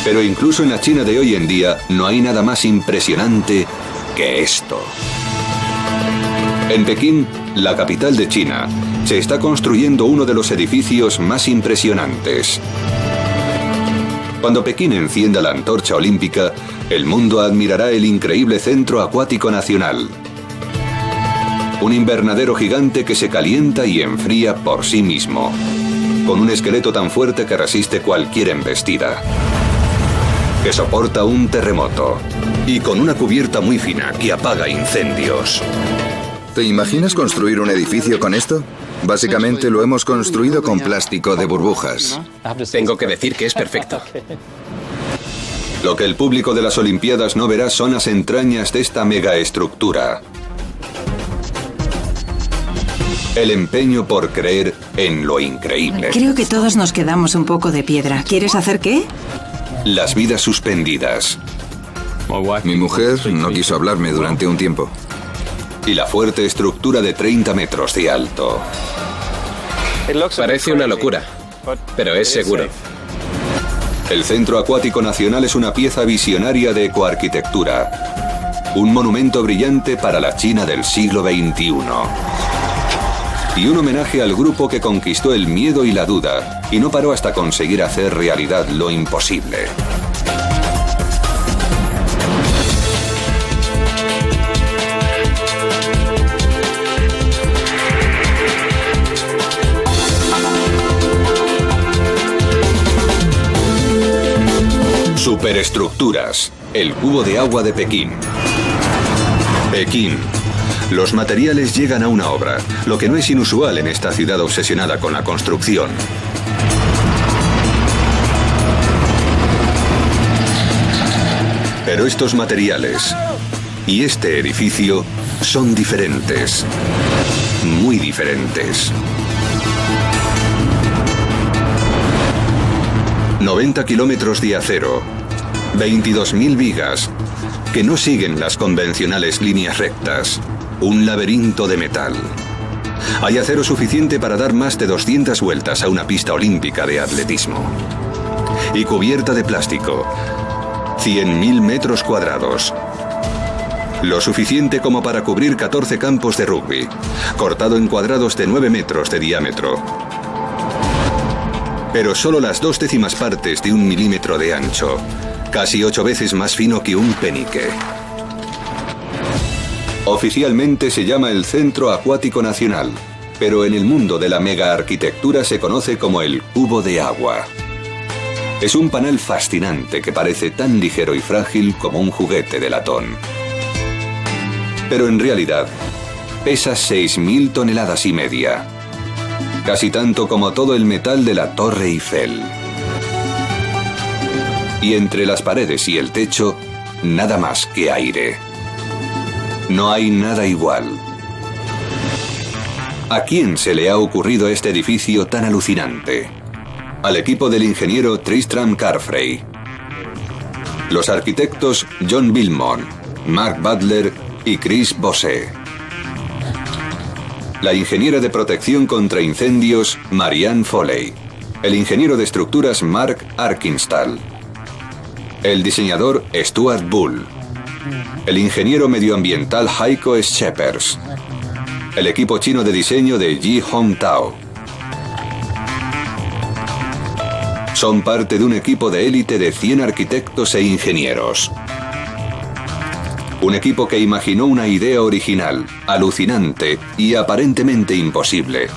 Pero incluso en la China de hoy en día no hay nada más impresionante que esto. En Pekín, la capital de China, se está construyendo uno de los edificios más impresionantes. Cuando Pekín encienda la antorcha olímpica, el mundo admirará el increíble Centro Acuático Nacional. Un invernadero gigante que se calienta y enfría por sí mismo, con un esqueleto tan fuerte que resiste cualquier embestida, que soporta un terremoto y con una cubierta muy fina que apaga incendios. ¿Te imaginas construir un edificio con esto? Básicamente lo hemos construido con plástico de burbujas. Tengo que decir que es perfecto. Lo que el público de las Olimpiadas no verá son las entrañas de esta megaestructura. El empeño por creer en lo increíble. Creo que todos nos quedamos un poco de piedra. ¿Quieres hacer qué? Las vidas suspendidas. Mi mujer no quiso hablarme durante un tiempo. Y la fuerte estructura de 30 metros de alto. Parece una locura, pero es seguro. El Centro Acuático Nacional es una pieza visionaria de ecoarquitectura. Un monumento brillante para la China del siglo XXI. Y un homenaje al grupo que conquistó el miedo y la duda y no paró hasta conseguir hacer realidad lo imposible. Superestructuras. El cubo de agua de Pekín. Pekín. Los materiales llegan a una obra, lo que no es inusual en esta ciudad obsesionada con la construcción. Pero estos materiales y este edificio son diferentes. Muy diferentes. 90 kilómetros de acero, 22.000 vigas, que no siguen las convencionales líneas rectas. Un laberinto de metal. Hay acero suficiente para dar más de 200 vueltas a una pista olímpica de atletismo. Y cubierta de plástico. 100.000 metros cuadrados. Lo suficiente como para cubrir 14 campos de rugby, cortado en cuadrados de 9 metros de diámetro. Pero solo las 0,2 partes de 1 milímetro de ancho, casi 8 veces más fino que un penique. Oficialmente se llama el Centro Acuático Nacional, pero en el mundo de la megaarquitectura se conoce como el cubo de agua. Es un panel fascinante que parece tan ligero y frágil como un juguete de latón. Pero en realidad, pesa 6.000 toneladas y media. Casi tanto como todo el metal de la Torre Eiffel. Y entre las paredes y el techo, nada más que aire. No hay nada igual. ¿A quién se le ha ocurrido este edificio tan alucinante? Al equipo del ingeniero Tristram Carfrey. Los arquitectos John Billmont, Mark Butler y Chris Bosé. La ingeniera de protección contra incendios Marianne Foley. El ingeniero de estructuras Mark Arkinstall. El diseñador Stuart Bull. El ingeniero medioambiental Heiko Scheppers. El equipo chino de diseño de Ji Hong Tao. Son parte de un equipo de élite de 100 arquitectos e ingenieros. Un equipo que imaginó una idea original, alucinante y aparentemente imposible.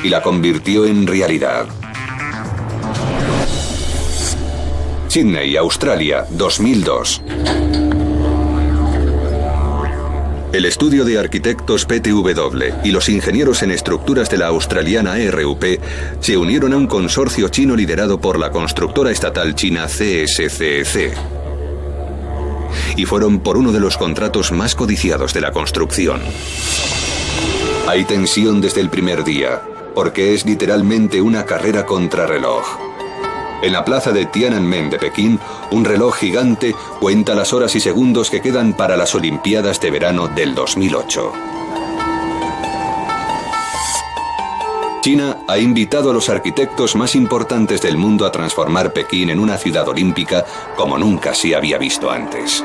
Y la convirtió en realidad. Sydney, Australia, 2002. El estudio de arquitectos PTW y los ingenieros en estructuras de la australiana RUP se unieron a un consorcio chino liderado por la constructora estatal china CSCC. Y fueron por uno de los contratos más codiciados de la construcción. Hay tensión desde el primer día, porque es literalmente una carrera contrarreloj. En la plaza de Tiananmen de Pekín, un reloj gigante cuenta las horas y segundos que quedan para las Olimpiadas de verano del 2008. China ha invitado a los arquitectos más importantes del mundo a transformar Pekín en una ciudad olímpica como nunca se había visto antes.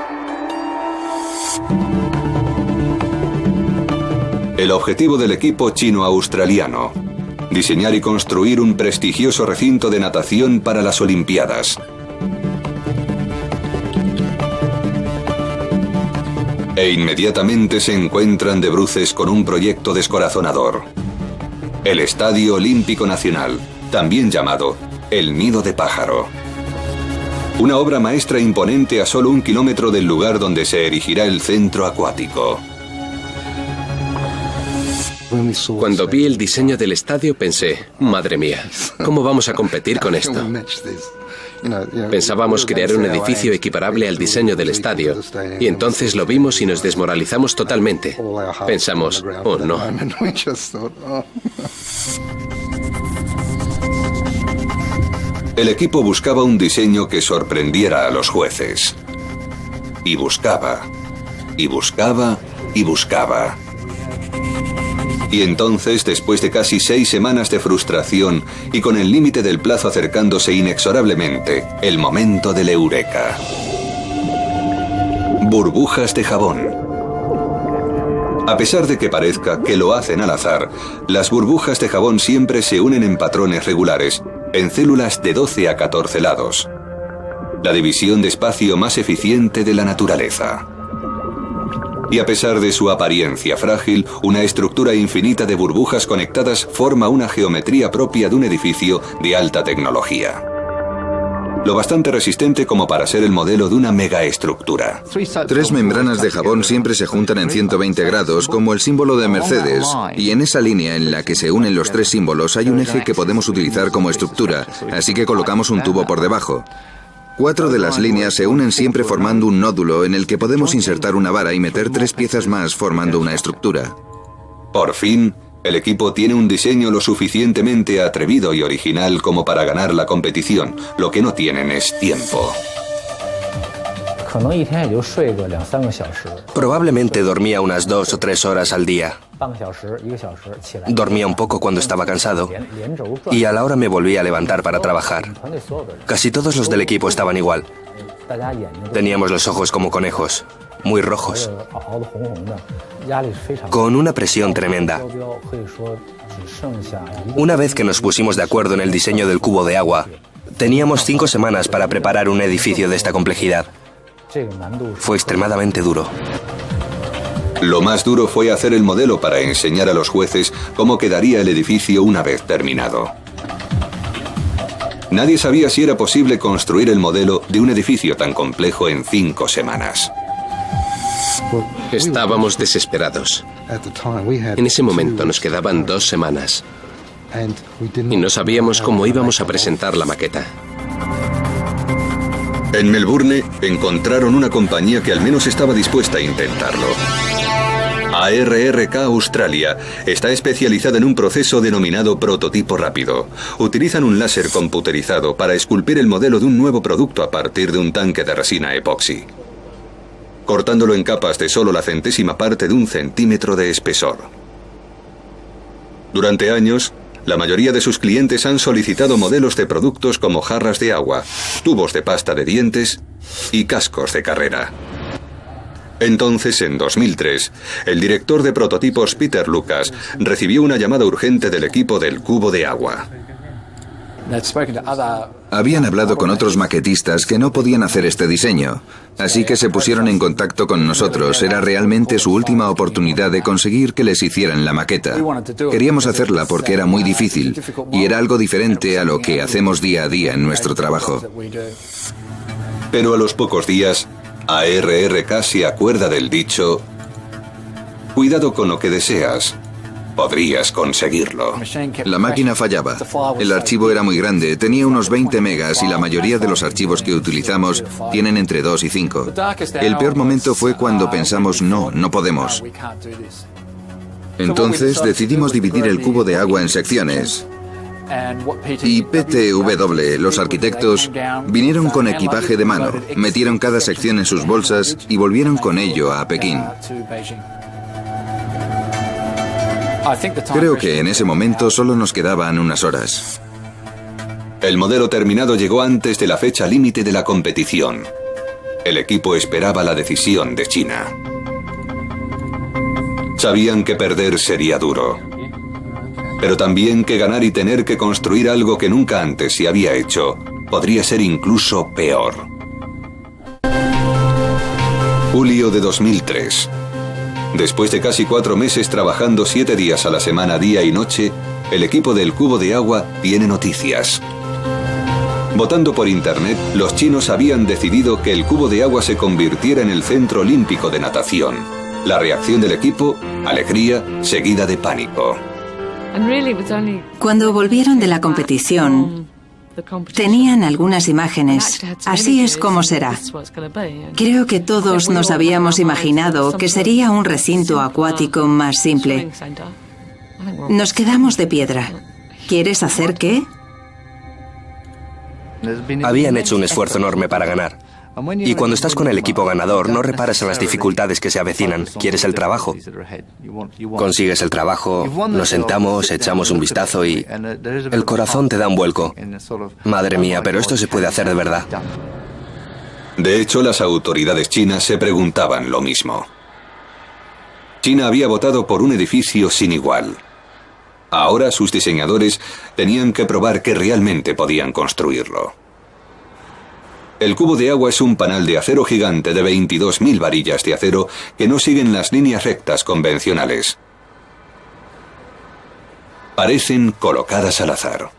El objetivo del equipo chino-australiano: diseñar y construir un prestigioso recinto de natación para las Olimpiadas. E inmediatamente se encuentran de bruces con un proyecto descorazonador: el Estadio Olímpico Nacional, también llamado el Nido de Pájaro. Una obra maestra imponente a solo 1 kilómetro del lugar donde se erigirá el centro acuático. Cuando vi el diseño del estadio pensé, madre mía, ¿cómo vamos a competir con esto? Pensábamos crear un edificio equiparable al diseño del estadio, y entonces lo vimos y nos desmoralizamos totalmente. Pensamos, oh no. El equipo buscaba un diseño que sorprendiera a los jueces. Y buscaba, y buscaba, y buscaba. Y entonces, después de casi 6 semanas de frustración y con el límite del plazo acercándose inexorablemente, el momento del eureka. Burbujas de jabón. A pesar de que parezca que lo hacen al azar, las burbujas de jabón siempre se unen en patrones regulares, en células de 12 a 14 lados. La división de espacio más eficiente de la naturaleza. Y a pesar de su apariencia frágil, una estructura infinita de burbujas conectadas forma una geometría propia de un edificio de alta tecnología. Lo bastante resistente como para ser el modelo de una megaestructura. 3 membranas de jabón siempre se juntan en 120 grados como el símbolo de Mercedes, y en esa línea en la que se unen los 3 símbolos hay un eje que podemos utilizar como estructura, así que colocamos un tubo por debajo. 4 de las líneas se unen siempre formando un nódulo en el que podemos insertar una vara y meter 3 piezas más formando una estructura. Por fin, el equipo tiene un diseño lo suficientemente atrevido y original como para ganar la competición. Lo que no tienen es tiempo. Probablemente dormía unas 2 o 3 horas al día. Dormía un poco cuando estaba cansado y a la hora me volvía a levantar para trabajar. Casi todos los del equipo estaban igual. Teníamos los ojos como conejos, muy rojos, con una presión tremenda. Una vez que nos pusimos de acuerdo en el diseño del cubo de agua, teníamos 5 semanas para preparar un edificio de esta complejidad. Fue extremadamente duro. Lo más duro fue hacer el modelo para enseñar a los jueces cómo quedaría el edificio una vez terminado. Nadie sabía si era posible construir el modelo de un edificio tan complejo en 5 semanas. Estábamos desesperados. En ese momento nos quedaban 2 semanas. Y no sabíamos cómo íbamos a presentar la maqueta. En Melbourne encontraron una compañía que al menos estaba dispuesta a intentarlo. ARRK Australia está especializada en un proceso denominado prototipo rápido. Utilizan un láser computerizado para esculpir el modelo de un nuevo producto a partir de un tanque de resina epoxi, cortándolo en capas de solo la centésima parte de 1 centímetro de espesor. Durante años, la mayoría de sus clientes han solicitado modelos de productos como jarras de agua, tubos de pasta de dientes y cascos de carrera. Entonces, en 2003, el director de prototipos Peter Lucas recibió una llamada urgente del equipo del cubo de agua. Habían hablado con otros maquetistas que no podían hacer este diseño, así que se pusieron en contacto con nosotros. Era realmente su última oportunidad de conseguir que les hicieran la maqueta. Queríamos hacerla porque era muy difícil y era algo diferente a lo que hacemos día a día en nuestro trabajo. Pero a los pocos días, ARRK se acuerda del dicho: cuidado con lo que deseas. Podrías conseguirlo. La máquina fallaba. El archivo era muy grande, tenía unos 20 megas y la mayoría de los archivos que utilizamos tienen entre 2 y 5. El peor momento fue cuando pensamos, no podemos. Entonces decidimos dividir el cubo de agua en secciones. Y PTW, los arquitectos, vinieron con equipaje de mano, metieron cada sección en sus bolsas y volvieron con ello a Pekín. Creo que en ese momento solo nos quedaban unas horas. El modelo terminado llegó antes de la fecha límite de la competición. El equipo esperaba la decisión de China. Sabían que perder sería duro, pero también que ganar y tener que construir algo que nunca antes se había hecho podría ser incluso peor. Julio de 2003. Después de casi 4 meses trabajando 7 días a la semana, día y noche, el equipo del cubo de agua tiene noticias. Votando por internet, los chinos habían decidido que el cubo de agua se convirtiera en el centro olímpico de natación. La reacción del equipo, alegría, seguida de pánico. Cuando volvieron de la competición, tenían algunas imágenes. Así es como será. Creo que todos nos habíamos imaginado que sería un recinto acuático más simple. Nos quedamos de piedra. ¿Quieres hacer qué? Habían hecho un esfuerzo enorme para ganar. Y cuando estás con el equipo ganador, no reparas en las dificultades que se avecinan. Quieres el trabajo. Consigues el trabajo, nos sentamos, echamos un vistazo y el corazón te da un vuelco. Madre mía, pero esto se puede hacer de verdad. De hecho, las autoridades chinas se preguntaban lo mismo. China había votado por un edificio sin igual. Ahora sus diseñadores tenían que probar que realmente podían construirlo. El cubo de agua es un panal de acero gigante de 22.000 varillas de acero que no siguen las líneas rectas convencionales. Parecen colocadas al azar.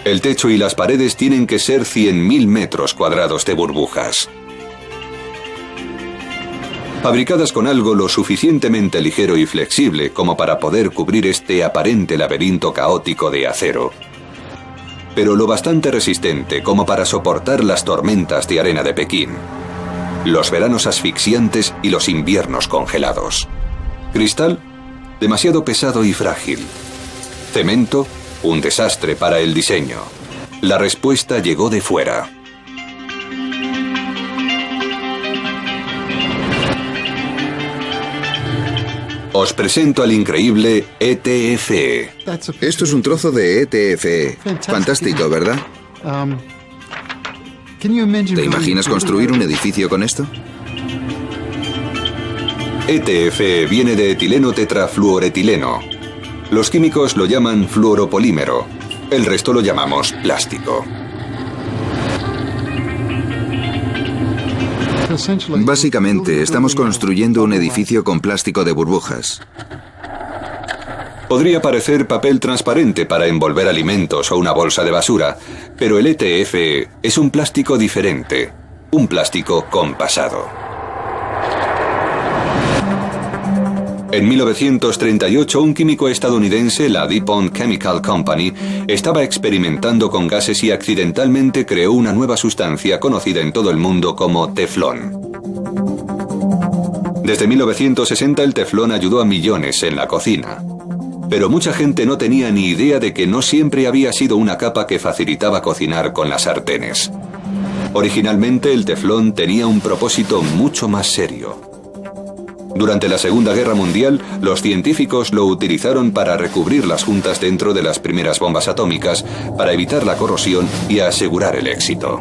El techo y las paredes tienen que ser 100.000 metros cuadrados de burbujas. Fabricadas con algo lo suficientemente ligero y flexible como para poder cubrir este aparente laberinto caótico de acero, pero lo bastante resistente como para soportar las tormentas de arena de Pekín, los veranos asfixiantes y los inviernos congelados. Cristal, demasiado pesado y frágil. Cemento, un desastre para el diseño. La respuesta llegó de fuera. Os presento al increíble ETFE. Esto es un trozo de ETFE. Fantástico, ¿verdad? ¿Te imaginas construir un edificio con esto? ETFE viene de etileno tetrafluoretileno. Los químicos lo llaman fluoropolímero. El resto lo llamamos plástico. Básicamente, estamos construyendo un edificio con plástico de burbujas. Podría parecer papel transparente para envolver alimentos o una bolsa de basura, pero el ETFE es un plástico diferente, un plástico compasado. En 1938, un químico estadounidense, la DuPont Chemical Company, estaba experimentando con gases y accidentalmente creó una nueva sustancia conocida en todo el mundo como teflón. Desde 1960 el teflón ayudó a millones en la cocina. Pero mucha gente no tenía ni idea de que no siempre había sido una capa que facilitaba cocinar con las sartenes. Originalmente el teflón tenía un propósito mucho más serio. Durante la Segunda Guerra Mundial, los científicos lo utilizaron para recubrir las juntas dentro de las primeras bombas atómicas, para evitar la corrosión y asegurar el éxito.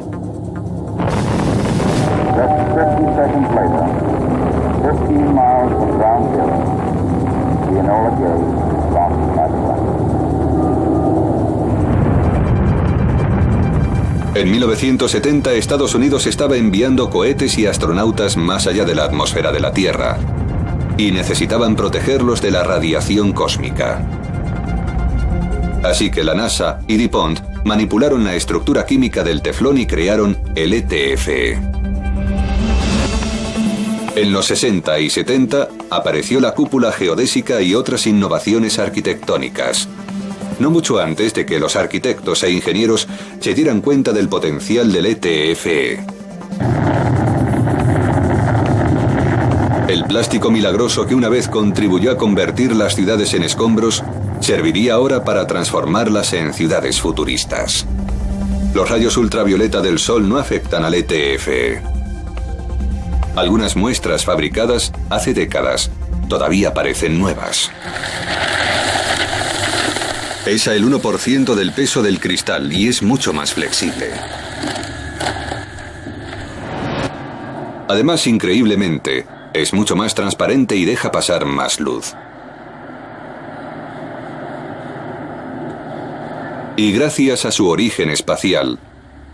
En 1970, Estados Unidos estaba enviando cohetes y astronautas más allá de la atmósfera de la Tierra, y necesitaban protegerlos de la radiación cósmica. Así que la NASA y DuPont manipularon la estructura química del teflón y crearon el ETFE. En los 60 y 70 apareció la cúpula geodésica y otras innovaciones arquitectónicas. No mucho antes de que los arquitectos e ingenieros se dieran cuenta del potencial del ETFE. El plástico milagroso que una vez contribuyó a convertir las ciudades en escombros, serviría ahora para transformarlas en ciudades futuristas. Los rayos ultravioleta del sol no afectan al ETFE. Algunas muestras fabricadas hace décadas todavía parecen nuevas. Pesa el 1% del peso del cristal y es mucho más flexible. Además, increíblemente, es mucho más transparente y deja pasar más luz. Y gracias a su origen espacial,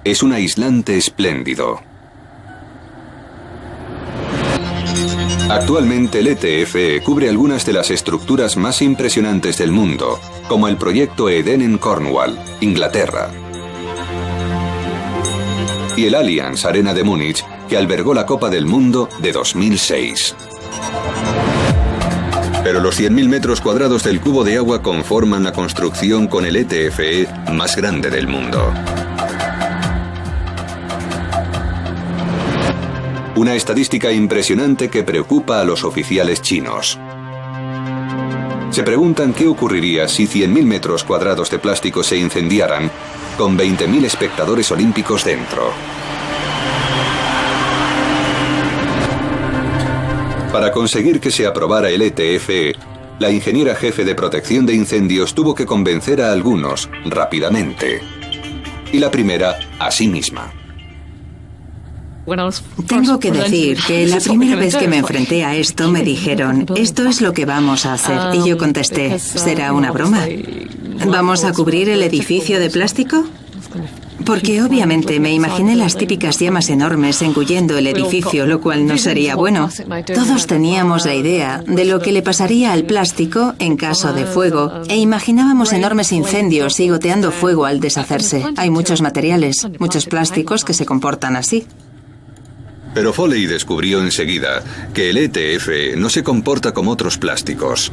es un aislante espléndido. Actualmente el ETFE cubre algunas de las estructuras más impresionantes del mundo, como el proyecto Eden en Cornwall, Inglaterra, y el Allianz Arena de Múnich, que albergó la Copa del Mundo de 2006. Pero los 100.000 metros cuadrados del cubo de agua conforman la construcción con el ETFE más grande del mundo. Una estadística impresionante que preocupa a los oficiales chinos. Se preguntan qué ocurriría si 100.000 metros cuadrados de plástico se incendiaran con 20.000 espectadores olímpicos dentro. Para conseguir que se aprobara el ETFE, la ingeniera jefe de protección de incendios tuvo que convencer a algunos rápidamente. Y la primera a sí misma. Tengo que decir que la primera vez que me enfrenté a esto me dijeron, esto es lo que vamos a hacer. Y yo contesté, ¿será una broma? ¿Vamos a cubrir el edificio de plástico? Porque obviamente me imaginé las típicas llamas enormes engullendo el edificio, lo cual no sería bueno. Todos teníamos la idea de lo que le pasaría al plástico en caso de fuego e imaginábamos enormes incendios y goteando fuego al deshacerse. Hay muchos materiales, muchos plásticos que se comportan así. Pero Foley descubrió enseguida que el ETFE no se comporta como otros plásticos.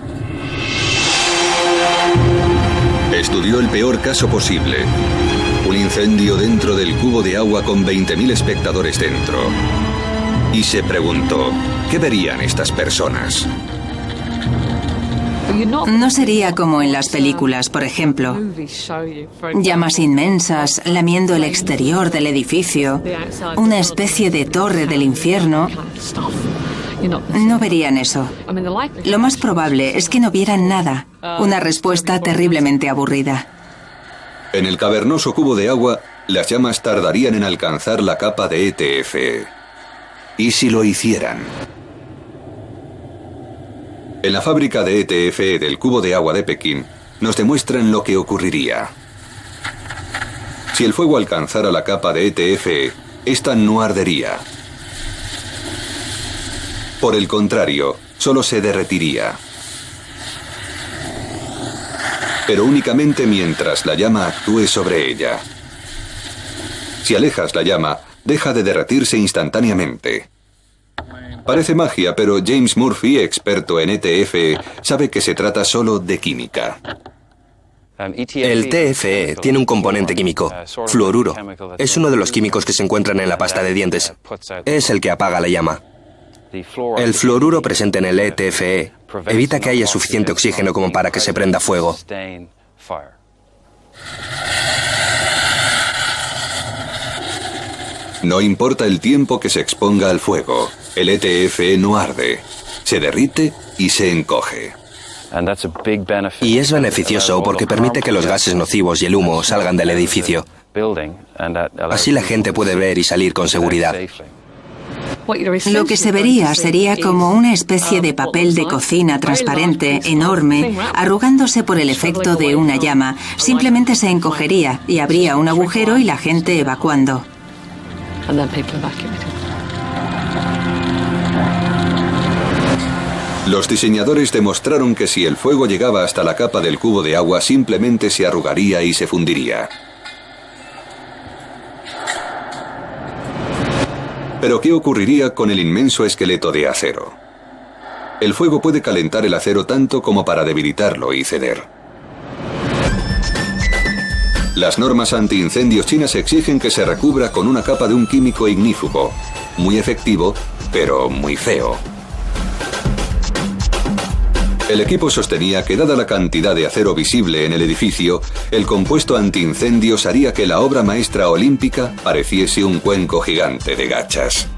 Estudió el peor caso posible. Un incendio dentro del cubo de agua con 20.000 espectadores dentro. Y se preguntó, ¿qué verían estas personas? No sería como en las películas, por ejemplo. Llamas inmensas lamiendo el exterior del edificio, una especie de torre del infierno. No verían eso. Lo más probable es que no vieran nada. Una respuesta terriblemente aburrida. En el cavernoso cubo de agua, las llamas tardarían en alcanzar la capa de ETFE. ¿Y si lo hicieran? En la fábrica de ETFE del cubo de agua de Pekín, nos demuestran lo que ocurriría. Si el fuego alcanzara la capa de ETFE, esta no ardería. Por el contrario, solo se derretiría. Pero únicamente mientras la llama actúe sobre ella. Si alejas la llama, deja de derretirse instantáneamente. Parece magia, pero James Murphy, experto en ETFE, sabe que se trata solo de química. El TFE tiene un componente químico, fluoruro. Es uno de los químicos que se encuentran en la pasta de dientes. Es el que apaga la llama. El fluoruro presente en el ETFE evita que haya suficiente oxígeno como para que se prenda fuego. No importa el tiempo que se exponga al fuego, el ETFE no arde, se derrite y se encoge. Y es beneficioso porque permite que los gases nocivos y el humo salgan del edificio. Así la gente puede ver y salir con seguridad. Lo que se vería sería como una especie de papel de cocina transparente, enorme, arrugándose por el efecto de una llama. Simplemente se encogería y habría un agujero y la gente evacuando. Los diseñadores demostraron que si el fuego llegaba hasta la capa del cubo de agua, simplemente se arrugaría y se fundiría. Pero ¿qué ocurriría con el inmenso esqueleto de acero? El fuego puede calentar el acero tanto como para debilitarlo y ceder. Las normas antiincendios chinas exigen que se recubra con una capa de un químico ignífugo, muy efectivo, pero muy feo. El equipo sostenía que, dada la cantidad de acero visible en el edificio, el compuesto antiincendios haría que la obra maestra olímpica pareciese un cuenco gigante de gachas.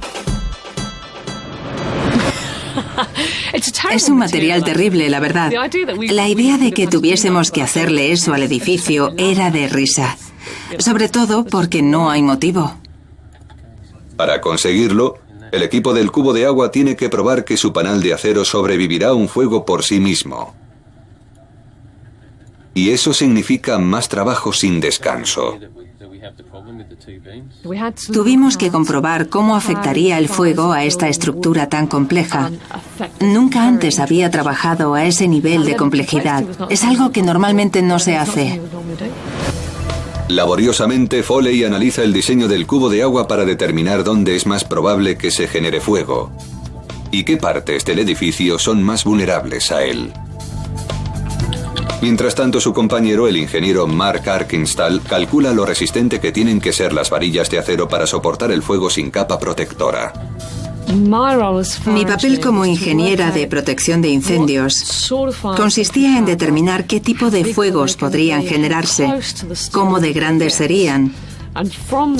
Es un material terrible, la verdad. La idea de que tuviésemos que hacerle eso al edificio era de risa. Sobre todo porque no hay motivo. Para conseguirlo, el equipo del cubo de agua tiene que probar que su panal de acero sobrevivirá a un fuego por sí mismo. Y eso significa más trabajo sin descanso. Tuvimos que comprobar cómo afectaría el fuego a esta estructura tan compleja. Nunca antes había trabajado a ese nivel de complejidad. Es algo que normalmente no se hace. Laboriosamente, Foley analiza el diseño del cubo de agua para determinar dónde es más probable que se genere fuego y qué partes del edificio son más vulnerables a él. Mientras tanto, su compañero, el ingeniero Mark Arkinstall, calcula lo resistente que tienen que ser las varillas de acero para soportar el fuego sin capa protectora. Mi papel como ingeniera de protección de incendios consistía en determinar qué tipo de fuegos podrían generarse, cómo de grandes serían,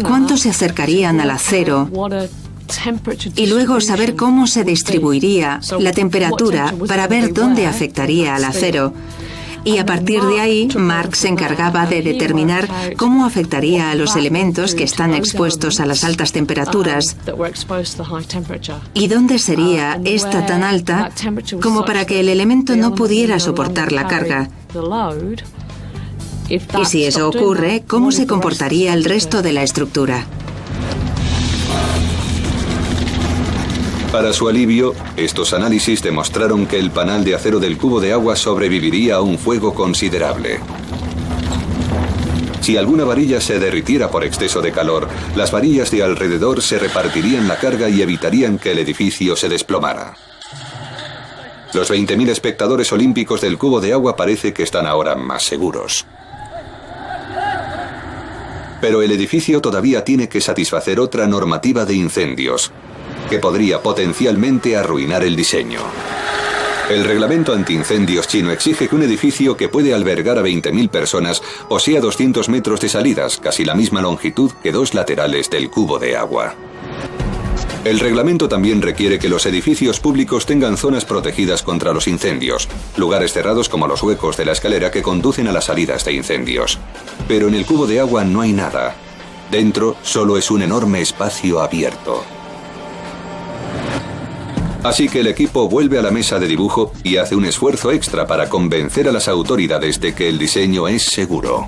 cuánto se acercarían al acero y luego saber cómo se distribuiría la temperatura para ver dónde afectaría al acero. Y a partir de ahí, Mark se encargaba de determinar cómo afectaría a los elementos que están expuestos a las altas temperaturas y dónde sería esta tan alta como para que el elemento no pudiera soportar la carga. Y si eso ocurre, ¿cómo se comportaría el resto de la estructura? Para su alivio, estos análisis demostraron que el panal de acero del cubo de agua sobreviviría a un fuego considerable. Si alguna varilla se derritiera por exceso de calor, las varillas de alrededor se repartirían la carga y evitarían que el edificio se desplomara. Los 20.000 espectadores olímpicos del cubo de agua parece que están ahora más seguros. Pero el edificio todavía tiene que satisfacer otra normativa de incendios, que podría potencialmente arruinar el diseño. El reglamento antiincendios chino exige que un edificio que puede albergar a 20.000 personas posea 200 metros de salidas, casi la misma longitud que dos laterales del cubo de agua. El reglamento también requiere que los edificios públicos tengan zonas protegidas contra los incendios, lugares cerrados como los huecos de la escalera que conducen a las salidas de incendios. Pero en el cubo de agua no hay nada. Dentro solo es un enorme espacio abierto. Así que el equipo vuelve a la mesa de dibujo y hace un esfuerzo extra para convencer a las autoridades de que el diseño es seguro.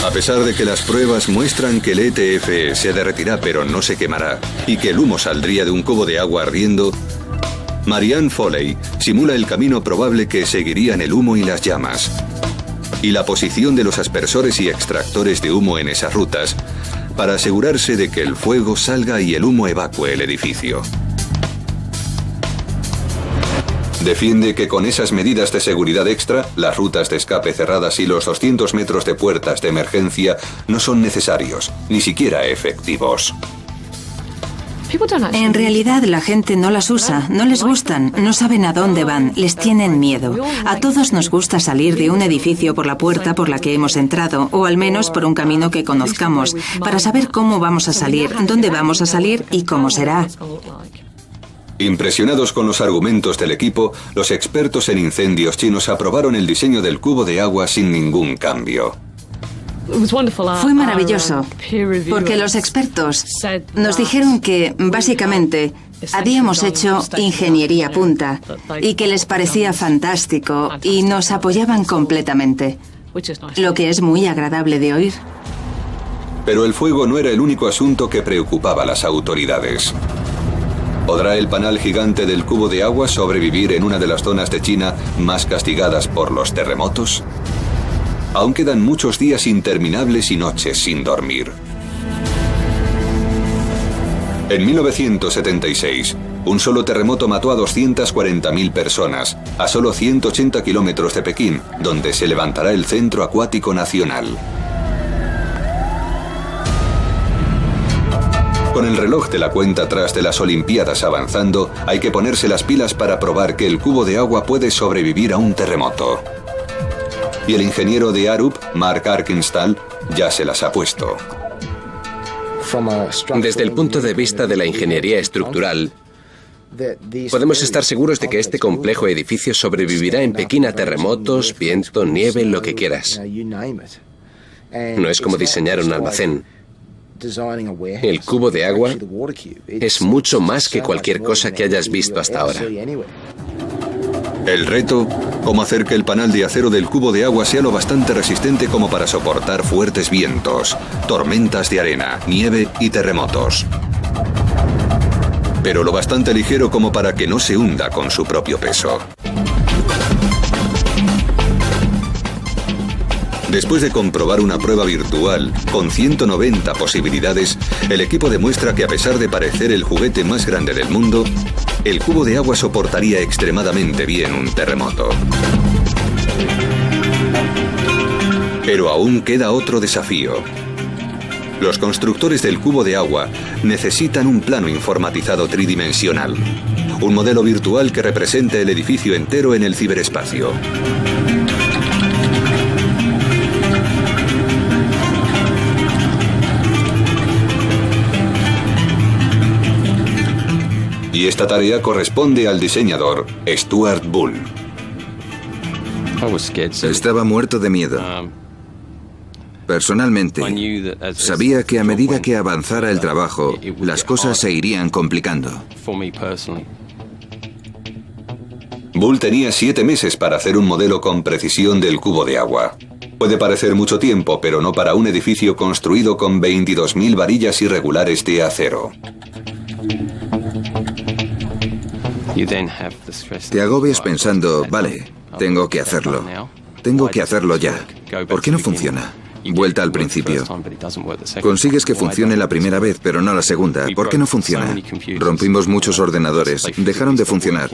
A pesar de que las pruebas muestran que el ETF se derretirá pero no se quemará y que el humo saldría de un cubo de agua ardiendo, Marianne Foley simula el camino probable que seguirían el humo y las llamas, y la posición de los aspersores y extractores de humo en esas rutas, para asegurarse de que el fuego salga y el humo evacúe el edificio. Defiende que con esas medidas de seguridad extra, las rutas de escape cerradas y los 200 metros de puertas de emergencia no son necesarios, ni siquiera efectivos. En realidad la gente no las usa, no les gustan, no saben a dónde van, les tienen miedo. A todos nos gusta salir de un edificio por la puerta por la que hemos entrado, o al menos por un camino que conozcamos, para saber cómo vamos a salir, dónde vamos a salir y cómo será. Impresionados con los argumentos del equipo, los expertos en incendios chinos aprobaron el diseño del cubo de agua sin ningún cambio. Fue maravilloso, porque los expertos nos dijeron que, básicamente, habíamos hecho ingeniería punta y que les parecía fantástico y nos apoyaban completamente, lo que es muy agradable de oír. Pero el fuego no era el único asunto que preocupaba a las autoridades. ¿Podrá el panal gigante del cubo de agua sobrevivir en una de las zonas de China más castigadas por los terremotos? Aún quedan muchos días interminables y noches sin dormir. En 1976, un solo terremoto mató a 240.000 personas, a solo 180 kilómetros de Pekín, donde se levantará el Centro Acuático Nacional. Con el reloj de la cuenta atrás de las Olimpiadas avanzando, hay que ponerse las pilas para probar que el cubo de agua puede sobrevivir a un terremoto. Y el ingeniero de Arup, Mark Arkinstall, ya se las ha puesto. Desde el punto de vista de la ingeniería estructural, podemos estar seguros de que este complejo edificio sobrevivirá en Pekín a terremotos, viento, nieve, lo que quieras. No es como diseñar un almacén. El cubo de agua es mucho más que cualquier cosa que hayas visto hasta ahora. El reto, cómo hacer que el panal de acero del cubo de agua sea lo bastante resistente como para soportar fuertes vientos, tormentas de arena, nieve y terremotos. Pero lo bastante ligero como para que no se hunda con su propio peso. Después de comprobar una prueba virtual con 190 posibilidades, el equipo demuestra que a pesar de parecer el juguete más grande del mundo, el cubo de agua soportaría extremadamente bien un terremoto. Pero aún queda otro desafío. Los constructores del cubo de agua necesitan un plano informatizado tridimensional, un modelo virtual que represente el edificio entero en el ciberespacio. Y esta tarea corresponde al diseñador Stuart Bull. Estaba muerto de miedo. Personalmente, sabía que a medida que avanzara el trabajo, las cosas se irían complicando. Bull tenía 7 meses para hacer un modelo con precisión del cubo de agua. Puede parecer mucho tiempo, pero no para un edificio construido con 22.000 varillas irregulares de acero. Te agobias pensando, vale, tengo que hacerlo. Tengo que hacerlo ya. ¿Por qué no funciona? Vuelta al principio. Consigues que funcione la primera vez, pero no la segunda. ¿Por qué no funciona? Rompimos muchos ordenadores. Dejaron de funcionar.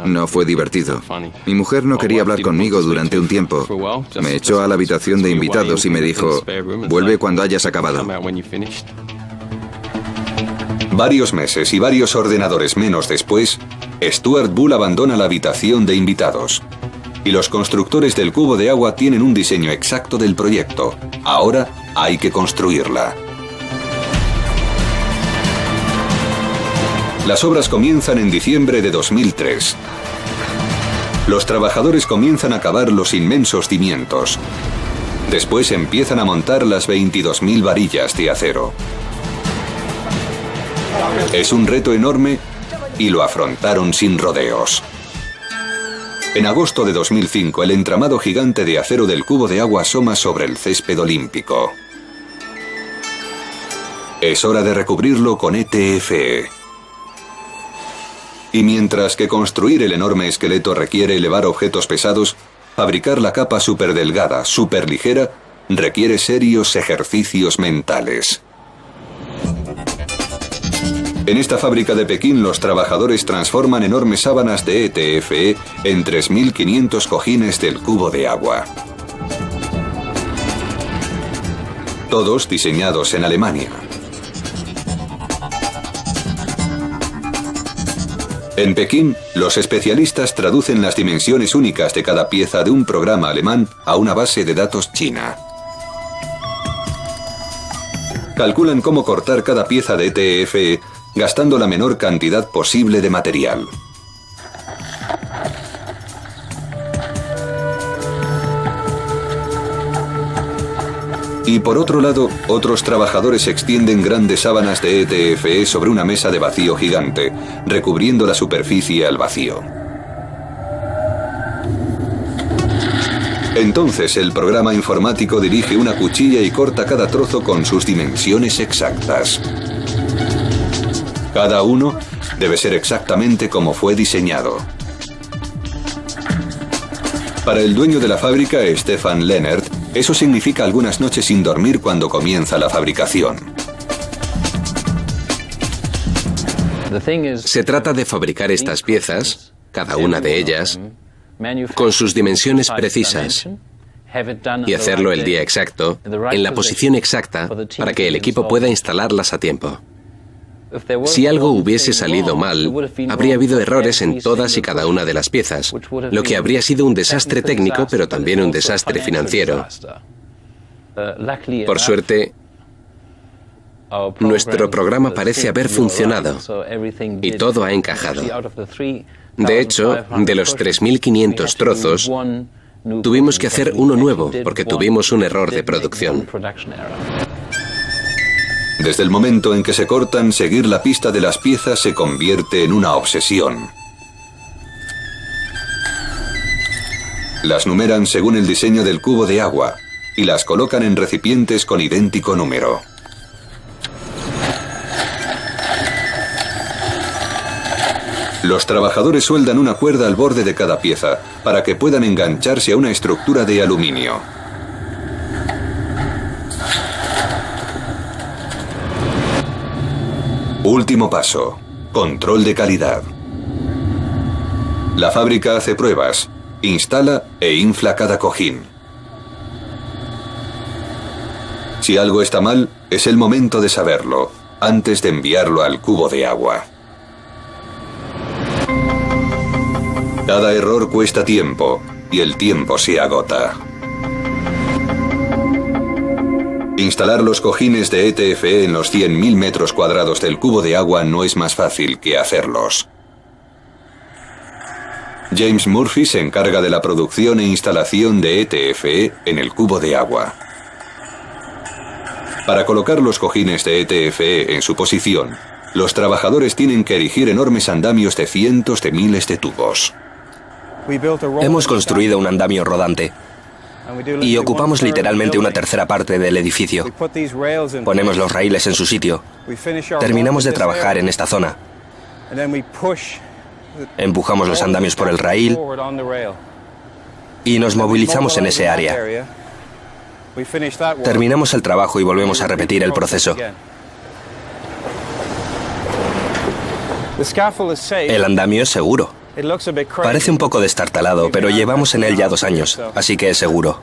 No fue divertido. Mi mujer no quería hablar conmigo durante un tiempo. Me echó a la habitación de invitados y me dijo, vuelve cuando hayas acabado. Varios meses y varios ordenadores menos después, Stuart Bull abandona la habitación de invitados. Y los constructores del cubo de agua tienen un diseño exacto del proyecto. Ahora hay que construirla. Las obras comienzan en diciembre de 2003. Los trabajadores comienzan a cavar los inmensos cimientos. Después empiezan a montar las 22.000 varillas de acero. Es un reto enorme y lo afrontaron sin rodeos. En agosto de 2005, el entramado gigante de acero del cubo de agua asoma sobre el césped olímpico. Es hora de recubrirlo con ETFE. Y mientras que construir el enorme esqueleto requiere elevar objetos pesados, fabricar la capa superdelgada, superligera, requiere serios ejercicios mentales. En esta fábrica de Pekín, los trabajadores transforman enormes sábanas de ETFE en 3.500 cojines del cubo de agua. Todos diseñados en Alemania. En Pekín, los especialistas traducen las dimensiones únicas de cada pieza de un programa alemán a una base de datos china. Calculan cómo cortar cada pieza de ETFE gastando la menor cantidad posible de material. Y por otro lado, otros trabajadores extienden grandes sábanas de ETFE sobre una mesa de vacío gigante, recubriendo la superficie al vacío. Entonces el programa informático dirige una cuchilla y corta cada trozo con sus dimensiones exactas. Cada uno debe ser exactamente como fue diseñado. Para el dueño de la fábrica, Stefan Lehnert, eso significa algunas noches sin dormir cuando comienza la fabricación. Se trata de fabricar estas piezas, cada una de ellas, con sus dimensiones precisas, y hacerlo el día exacto, en la posición exacta, para que el equipo pueda instalarlas a tiempo. Si algo hubiese salido mal, habría habido errores en todas y cada una de las piezas, lo que habría sido un desastre técnico, pero también un desastre financiero. Por suerte, Nuestro programa parece haber funcionado y todo ha encajado. De hecho, de los 3.500 trozos, tuvimos que hacer uno nuevo porque tuvimos un error de producción. Desde el momento en que se cortan, seguir la pista de las piezas se convierte en una obsesión. Las numeran según el diseño del cubo de agua y las colocan en recipientes con idéntico número. Los trabajadores sueldan una cuerda al borde de cada pieza para que puedan engancharse a una estructura de aluminio. Último paso: control de calidad. La fábrica hace pruebas, instala e infla cada cojín. Si algo está mal, es el momento de saberlo, antes de enviarlo al cubo de agua. Cada error cuesta tiempo, y el tiempo se agota. Instalar los cojines de ETFE en los 100.000 metros cuadrados del cubo de agua no es más fácil que hacerlos. James Murphy se encarga de la producción e instalación de ETFE en el cubo de agua. Para colocar los cojines de ETFE en su posición, los trabajadores tienen que erigir enormes andamios de cientos de miles de tubos. Hemos construido un andamio rodante y ocupamos literalmente una tercera parte del edificio. Ponemos los raíles en su sitio. Terminamos de trabajar en esta zona. Empujamos los andamios por el raíl y nos movilizamos en ese área. Terminamos el trabajo y volvemos a repetir el proceso. El andamio es seguro. Parece un poco destartalado, pero llevamos en él ya 2 años, así que es seguro.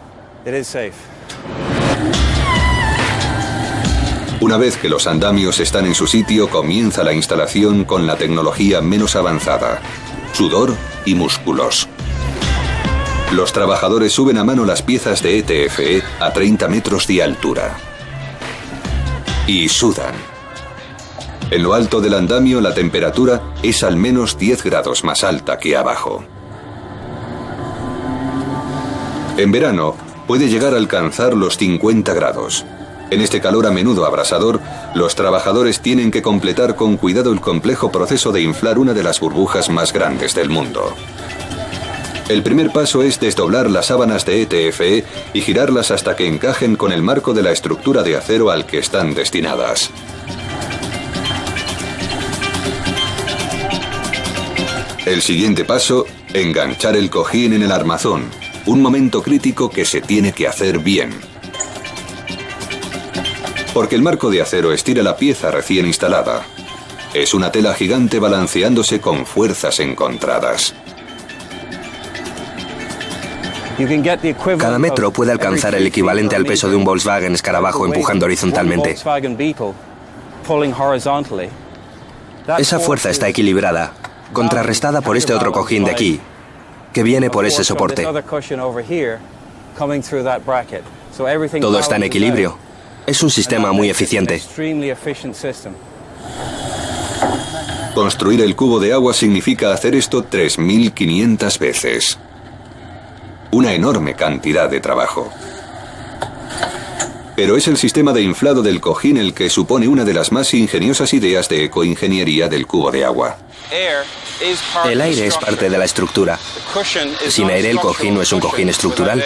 Una vez que los andamios están en su sitio, comienza la instalación con la tecnología menos avanzada: sudor y músculos. Los trabajadores suben a mano las piezas de ETFE a 30 metros de altura. Y sudan. En lo alto del andamio la temperatura es al menos 10 grados más alta que abajo. En verano puede llegar a alcanzar los 50 grados. En este calor a menudo abrasador, los trabajadores tienen que completar con cuidado el complejo proceso de inflar una de las burbujas más grandes del mundo. El primer paso es desdoblar las sábanas de ETFE y girarlas hasta que encajen con el marco de la estructura de acero al que están destinadas. El siguiente paso: enganchar el cojín en el armazón, un momento crítico que se tiene que hacer bien. Porque el marco de acero estira la pieza recién instalada. Es una tela gigante balanceándose con fuerzas encontradas. Cada metro puede alcanzar el equivalente al peso de un Volkswagen Escarabajo empujando horizontalmente. Esa fuerza está equilibrada, contrarrestada por este otro cojín de aquí, que viene por ese soporte. Todo está en equilibrio. Es un sistema muy eficiente. Construir el cubo de agua significa hacer esto 3.500 veces. Una enorme cantidad de trabajo. Pero es el sistema de inflado del cojín el que supone una de las más ingeniosas ideas de ecoingeniería del cubo de agua. El aire es parte de la estructura. Sin aire el cojín no es un cojín estructural.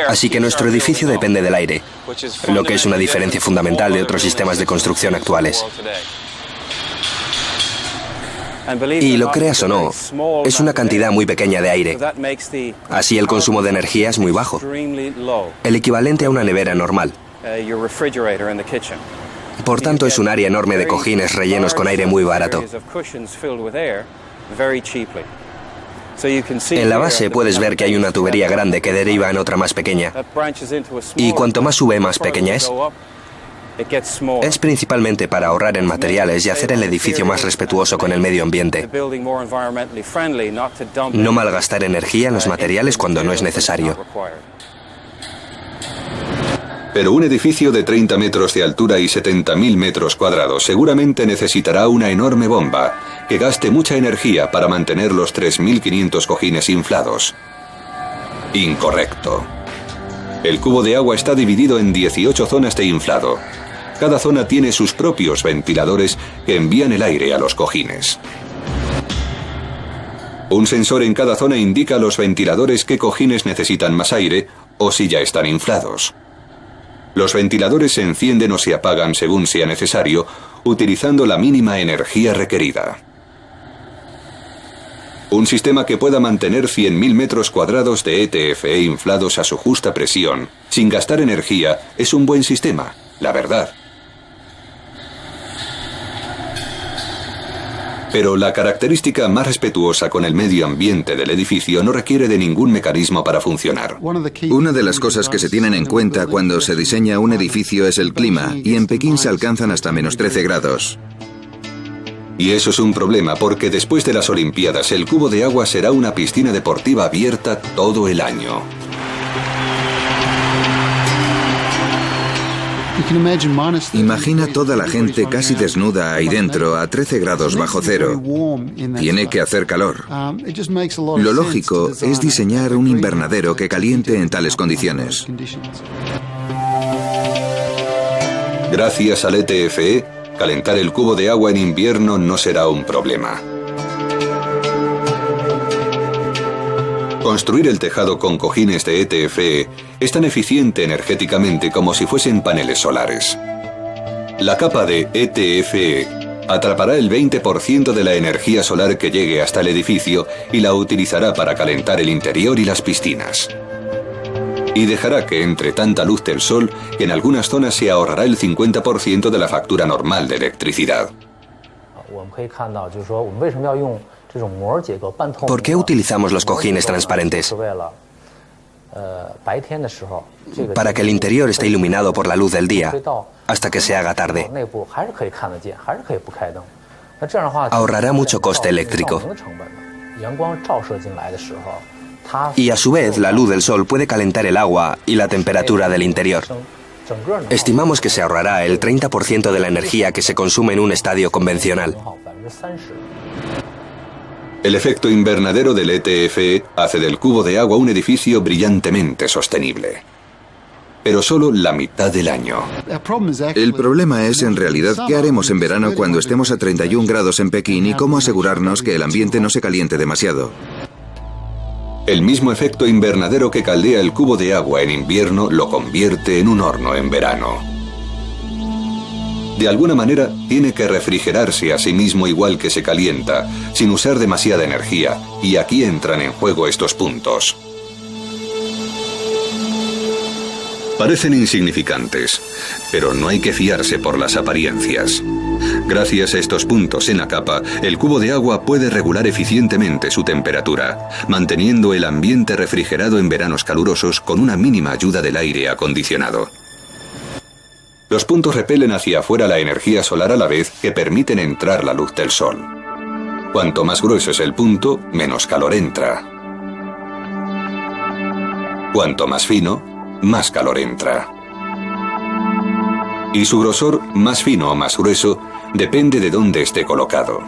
Así que nuestro edificio depende del aire, lo que es una diferencia fundamental de otros sistemas de construcción actuales. Y lo creas o no, es una cantidad muy pequeña de aire. Así el consumo de energía es muy bajo, el equivalente a una nevera normal. Por tanto, es un área enorme de cojines rellenos con aire muy barato. En la base puedes ver que hay una tubería grande que deriva en otra más pequeña. Y cuanto más sube, más pequeña es. Es principalmente para ahorrar en materiales y hacer el edificio más respetuoso con el medio ambiente. No malgastar energía en los materiales cuando no es necesario. Pero un edificio de 30 metros de altura y 70.000 metros cuadrados seguramente necesitará una enorme bomba que gaste mucha energía para mantener los 3.500 cojines inflados. Incorrecto. El cubo de agua está dividido en 18 zonas de inflado. Cada zona tiene sus propios ventiladores que envían el aire a los cojines. Un sensor en cada zona indica a los ventiladores qué cojines necesitan más aire o si ya están inflados. Los ventiladores se encienden o se apagan según sea necesario, utilizando la mínima energía requerida. Un sistema que pueda mantener 100.000 metros cuadrados de ETFE inflados a su justa presión, sin gastar energía, es un buen sistema, la verdad. Pero la característica más respetuosa con el medio ambiente del edificio no requiere de ningún mecanismo para funcionar. Una de las cosas que se tienen en cuenta cuando se diseña un edificio es el clima, y en Pekín se alcanzan hasta menos 13 grados. Y eso es un problema porque después de las Olimpiadas el cubo de agua será una piscina deportiva abierta todo el año. Imagina toda la gente casi desnuda ahí dentro a 13 grados bajo cero. Tiene que hacer calor. Lo lógico es diseñar un invernadero que caliente en tales condiciones. Gracias al ETFE, calentar el cubo de agua en invierno no será un problema. Construir el tejado con cojines de ETFE es tan eficiente energéticamente como si fuesen paneles solares. La capa de ETFE atrapará el 20% de la energía solar que llegue hasta el edificio y la utilizará para calentar el interior y las piscinas. Y dejará que entre tanta luz del sol que en algunas zonas se ahorrará el 50% de la factura normal de electricidad. ¿Por qué utilizamos los cojines transparentes? Para que el interior esté iluminado por la luz del día, hasta que se haga tarde. Ahorrará mucho coste eléctrico. Y a su vez, la luz del sol puede calentar el agua y la temperatura del interior. Estimamos que se ahorrará el 30% de la energía que se consume en un estadio convencional. El efecto invernadero del ETFE hace del cubo de agua un edificio brillantemente sostenible. Pero solo la mitad del año. El problema es, en realidad, qué haremos en verano cuando estemos a 31 grados en Pekín y cómo asegurarnos que el ambiente no se caliente demasiado. El mismo efecto invernadero que caldea el cubo de agua en invierno lo convierte en un horno en verano. De alguna manera, tiene que refrigerarse a sí mismo igual que se calienta, sin usar demasiada energía, y aquí entran en juego estos puntos. Parecen insignificantes, pero no hay que fiarse por las apariencias. Gracias a estos puntos en la capa, el cubo de agua puede regular eficientemente su temperatura, manteniendo el ambiente refrigerado en veranos calurosos con una mínima ayuda del aire acondicionado. Los puntos repelen hacia afuera la energía solar a la vez que permiten entrar la luz del sol. Cuanto más grueso es el punto, menos calor entra. Cuanto más fino, más calor entra. Y su grosor, más fino o más grueso, depende de dónde esté colocado.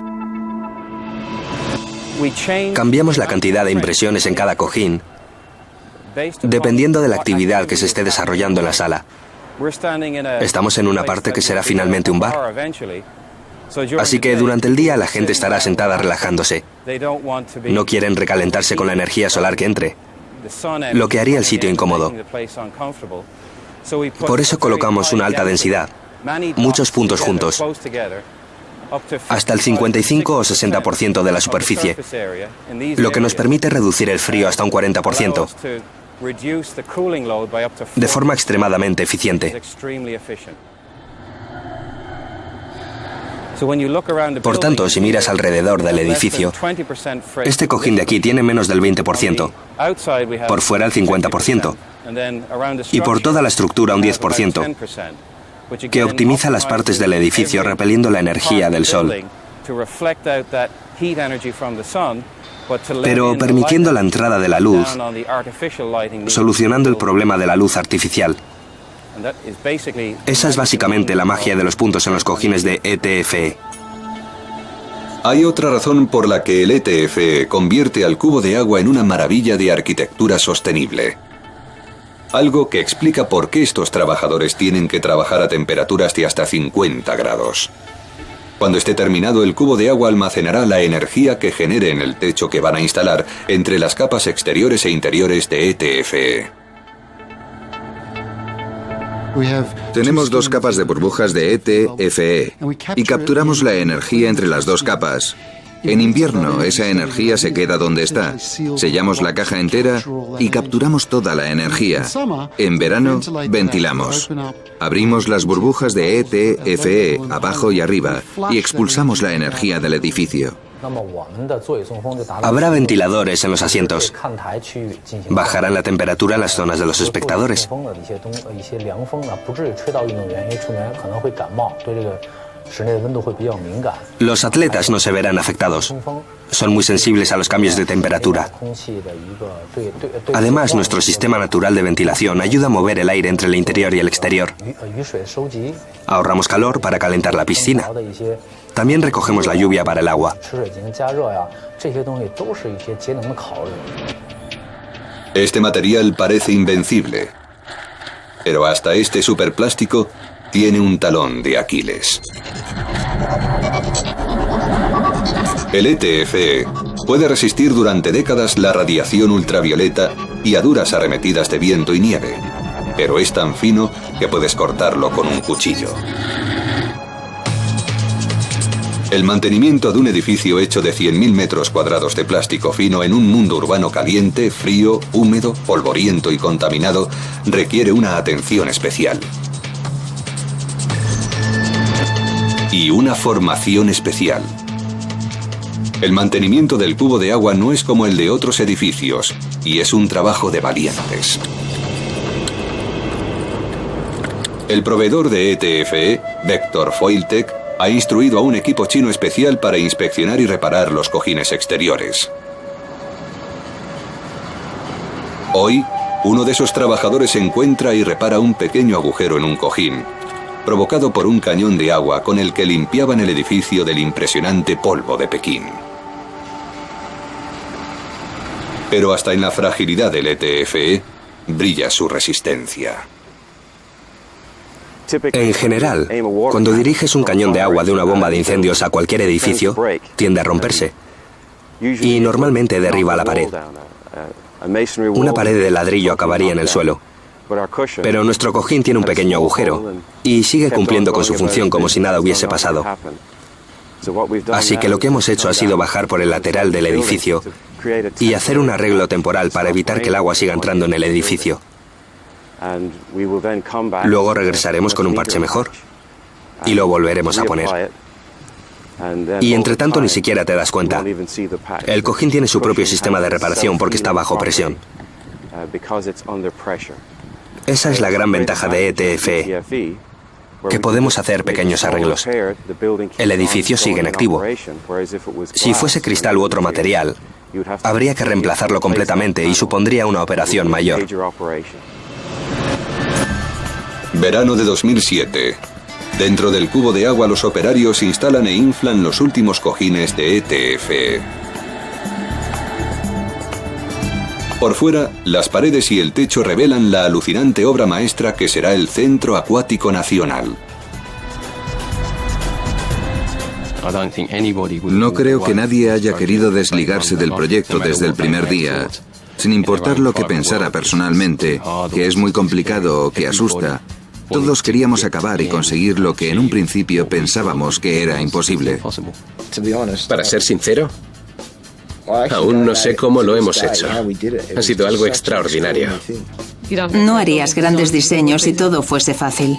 Cambiamos la cantidad de impresiones en cada cojín dependiendo de la actividad que se esté desarrollando en la sala. Estamos en una parte que será finalmente un bar. Así que durante el día la gente estará sentada relajándose. No quieren recalentarse con la energía solar que entre, lo que haría el sitio incómodo. Por eso colocamos una alta densidad, muchos puntos juntos, hasta el 55 o 60% de la superficie, lo que nos permite reducir el frío hasta un 40%, de forma extremadamente eficiente. Por tanto, si miras alrededor del edificio, este cojín de aquí tiene menos del 20%, por fuera el 50%, y por toda la estructura un 10%, que optimiza las partes del edificio repeliendo la energía del sol, pero permitiendo la entrada de la luz, solucionando el problema de la luz artificial. Esa es básicamente la magia de los puntos en los cojines de ETFE. Hay otra razón por la que el ETFE convierte al cubo de agua en una maravilla de arquitectura sostenible. Algo que explica por qué estos trabajadores tienen que trabajar a temperaturas de hasta 50 grados. Cuando esté terminado, el cubo de agua almacenará la energía que genere en el techo que van a instalar entre las capas exteriores e interiores de ETFE. Tenemos 2 capas de burbujas de ETFE y capturamos la energía entre las 2 capas. En invierno, esa energía se queda donde está. Sellamos la caja entera y capturamos toda la energía. En verano, ventilamos. Abrimos las burbujas de ETFE abajo y arriba y expulsamos la energía del edificio. Habrá ventiladores en los asientos. Bajarán la temperatura en las zonas de los espectadores. Los atletas no se verán afectados. Son muy sensibles a los cambios de temperatura. Además, nuestro sistema natural de ventilación ayuda a mover el aire entre el interior y el exterior. Ahorramos calor para calentar la piscina. También recogemos la lluvia para el agua. Este material parece invencible, pero hasta este superplástico tiene un talón de Aquiles. El ETFE puede resistir durante décadas la radiación ultravioleta y a duras arremetidas de viento y nieve, pero es tan fino que puedes cortarlo con un cuchillo. El mantenimiento de un edificio hecho de 100.000 metros cuadrados de plástico fino en un mundo urbano caliente, frío, húmedo, polvoriento y contaminado requiere una atención especial. Y una formación especial. El mantenimiento del cubo de agua no es como el de otros edificios, y es un trabajo de valientes. El proveedor de ETFE, Vector Foiltech, ha instruido a un equipo chino especial para inspeccionar y reparar los cojines exteriores. Hoy, uno de esos trabajadores encuentra y repara un pequeño agujero en un cojín, provocado por un cañón de agua con el que limpiaban el edificio del impresionante polvo de Pekín. Pero hasta en la fragilidad del ETFE brilla su resistencia. En general, cuando diriges un cañón de agua de una bomba de incendios a cualquier edificio, tiende a romperse. Y normalmente derriba la pared. Una pared de ladrillo acabaría en el suelo. Pero nuestro cojín tiene un pequeño agujero y sigue cumpliendo con su función como si nada hubiese pasado. Así que lo que hemos hecho ha sido bajar por el lateral del edificio y hacer un arreglo temporal para evitar que el agua siga entrando en el edificio. Luego regresaremos con un parche mejor y lo volveremos a poner. Y entre tanto ni siquiera te das cuenta. El cojín tiene su propio sistema de reparación porque está bajo presión. Esa es la gran ventaja de ETFE, que podemos hacer pequeños arreglos. El edificio sigue en activo. Si fuese cristal u otro material, habría que reemplazarlo completamente y supondría una operación mayor. Verano de 2007. Dentro del cubo de agua los operarios instalan e inflan los últimos cojines de ETFE. Por fuera, las paredes y el techo revelan la alucinante obra maestra que será el Centro Acuático Nacional. No creo que nadie haya querido desligarse del proyecto desde el primer día, sin importar lo que pensara personalmente, que es muy complicado o que asusta. Todos queríamos acabar y conseguir lo que en un principio pensábamos que era imposible. Para ser sincero, aún no sé cómo lo hemos hecho. Ha sido algo extraordinario. No harías grandes diseños si todo fuese fácil.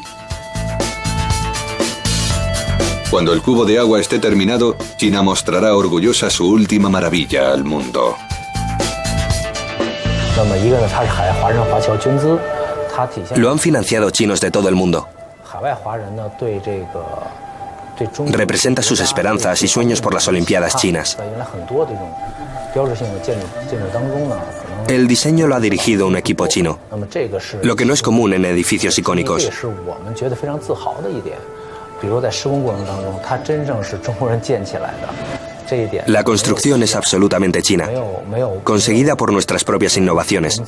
Cuando el cubo de agua esté terminado, China mostrará orgullosa su última maravilla al mundo. Lo han financiado chinos de todo el mundo. Representa sus esperanzas y sueños por las Olimpiadas chinas. El diseño lo ha dirigido un equipo chino, lo que no es común en edificios icónicos. La construcción es absolutamente china, conseguida por nuestras propias innovaciones,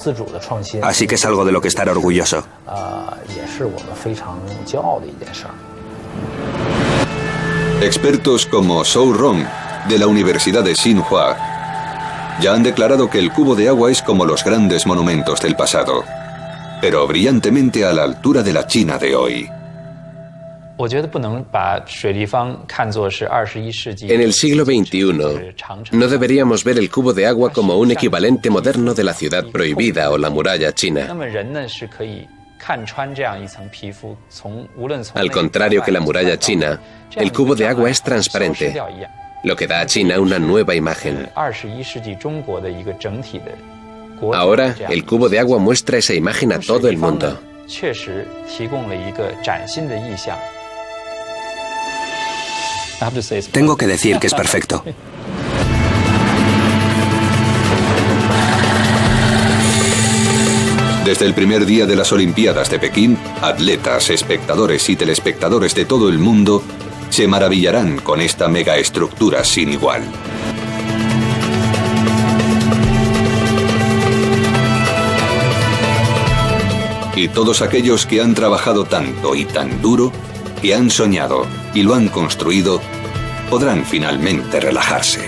así que es algo de lo que estar orgulloso. Expertos como Zhou Rong, de la Universidad de Tsinghua, ya han declarado que el cubo de agua es como los grandes monumentos del pasado, pero brillantemente a la altura de la China de hoy. En el siglo XXI, no deberíamos ver el cubo de agua como un equivalente moderno de la ciudad prohibida o la muralla china. Al contrario que la muralla china, el cubo de agua es transparente, lo que da a China una nueva imagen. Ahora, el cubo de agua muestra esa imagen a todo el mundo. Tengo que decir que es perfecto. Desde el primer día de las Olimpiadas de Pekín, atletas, espectadores y telespectadores de todo el mundo se maravillarán con esta megaestructura sin igual. Y todos aquellos que han trabajado tanto y tan duro, que han soñado y lo han construido, podrán finalmente relajarse.